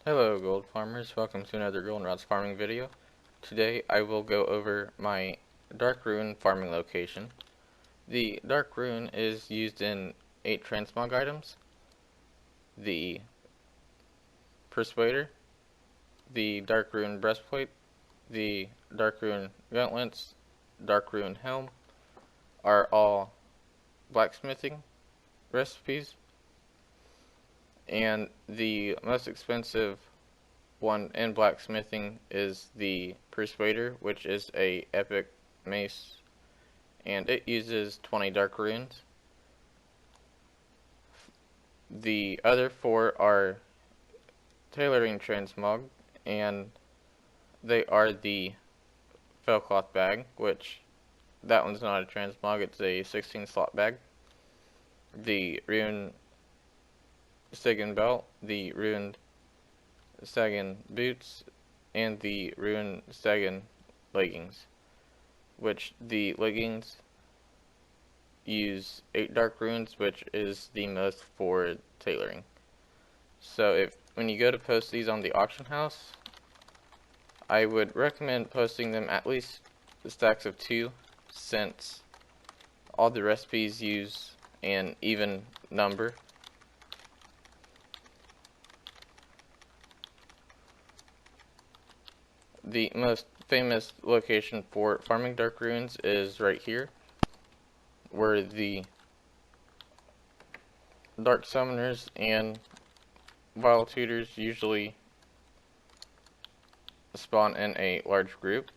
Hello gold farmers, welcome to another goldenrod's farming video. Today I will go over my dark rune farming location. The dark rune is used in 8 transmog items: the persuader, the dark rune breastplate, the dark rune gauntlets, dark rune helm are all blacksmithing recipes, and the most expensive one in blacksmithing is the persuader, which is a epic mace, and it uses 20 dark runes. The other 4 are tailoring transmog, and they are the fellcloth bag, which that one's not a transmog, it's a 16 slot bag, the rune Stiggin belt, the rune Stiggin boots, and the rune Stiggin leggings, which the leggings use 8 dark runes, which is the most for tailoring. So when you go to post these on the auction house, I would recommend posting them at least stacks of 2, since all the recipes use an even number. The most famous location for farming dark runes is right here, where the dark summoners and vile tutors usually spawn in a large group.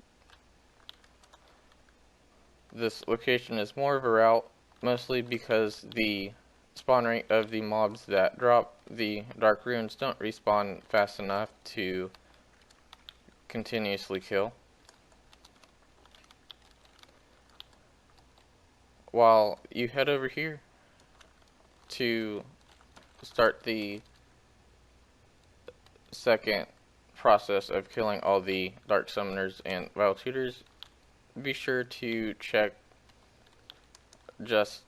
This location is more of a route, mostly because the spawn rate of the mobs that drop the dark runes don't respawn fast enough to continuously kill. While you head over here to start the second process of killing all the dark summoners and vile tutors, be sure to check just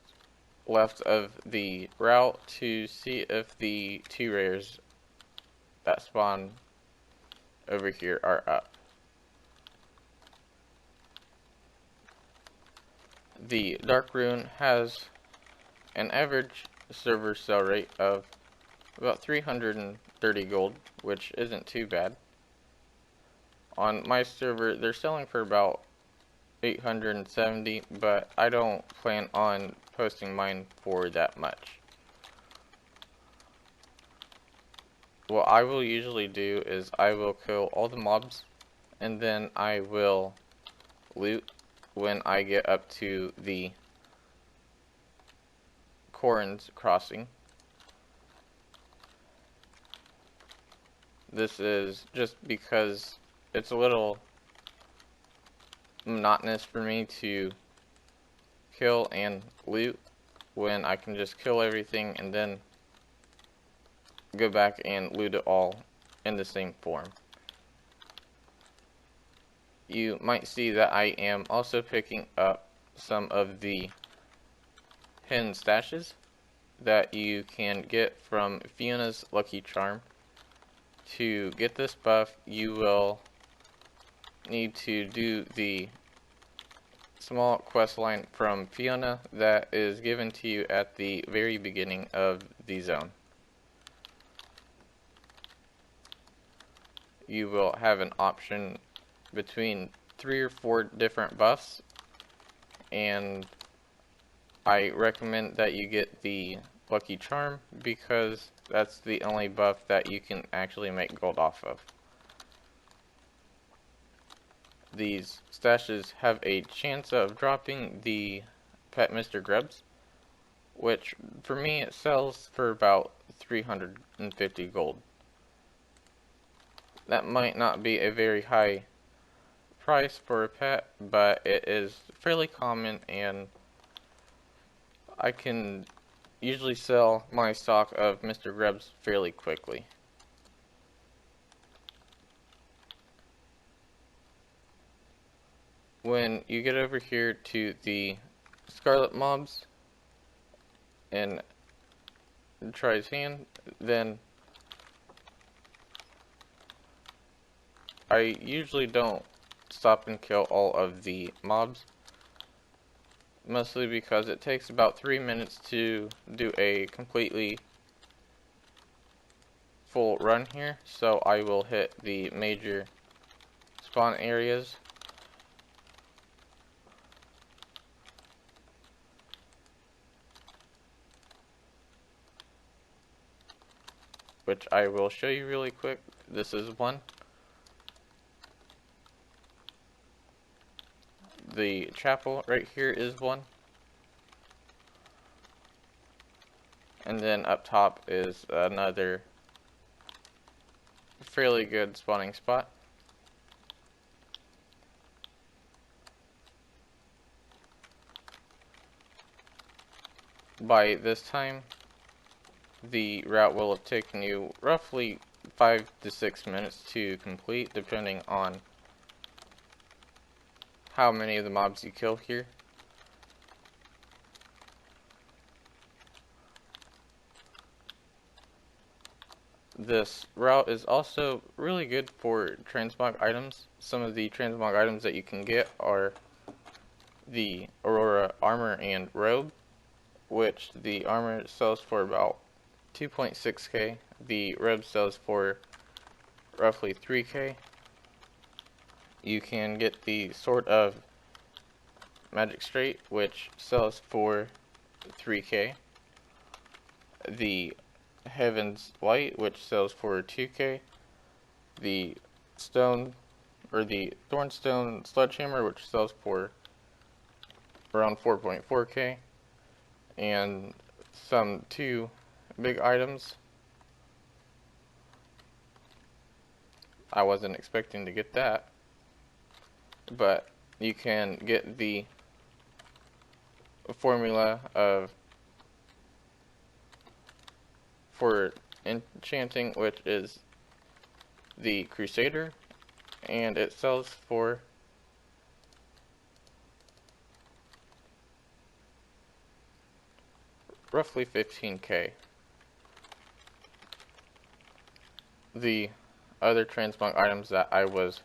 left of the route to see if the 2 rares that spawn over here are up. The dark rune has an average server sell rate of about 330 gold, which isn't too bad. On my server, they're selling for about 870, but I don't plan on posting mine for that much. What I will usually do is I will kill all the mobs, and then I will loot when I get up to the Corrin's crossing. This is just because it's a little monotonous for me to kill and loot when I can just kill everything and then go back and loot it all in the same form. You might see that I am also picking up some of the hidden stashes that you can get from Fiona's Lucky Charm. To get this buff, you will need to do the small quest line from Fiona that is given to you at the very beginning of the zone. You will have an option between 3 or 4 different buffs, and I recommend that you get the Lucky Charm because that's the only buff that you can actually make gold off of. These stashes have a chance of dropping the pet Mr. Grubs, which for me it sells for about 350 gold. That might not be a very high price for a pet, but it is fairly common, and I can usually sell my stock of Mr. Grubs fairly quickly. When you get over here to the Scarlet mobs and try his hand, then I usually don't stop and kill all of the mobs, mostly because it takes about 3 minutes to do a completely full run here, so I will hit the major spawn areas. Which I will show you really quick. This is one. The chapel right here is one. And then up top is another fairly good spawning spot. By this time, the route will have taken you roughly 5 to 6 minutes to complete, depending on how many of the mobs you kill here. This route is also really good for transmog items. Some of the transmog items that you can get are the Aurora armor and robe, which the armor sells for about 2.6k. The robe sells for roughly 3k. You can get the Sword of Magic Straight, which sells for 3k. The Heaven's Light, which sells for 2k. The Stone, or the Thornstone Sledgehammer, which sells for around 4.4k. And some 2 big items. I wasn't expecting to get that, but you can get the formula for enchanting, which is the Crusader, and it sells for roughly 15k. The other transmog items that I was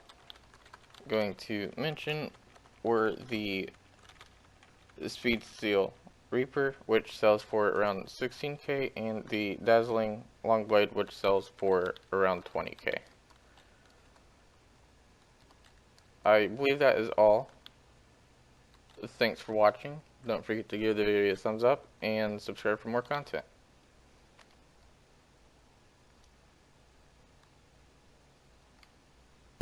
going to mention were the Speed Steel Reaper, which sells for around 16k, and the Dazzling Longblade, which sells for around 20k. I believe that is all. Thanks for watching. Don't forget to give the video a thumbs up and subscribe for more content.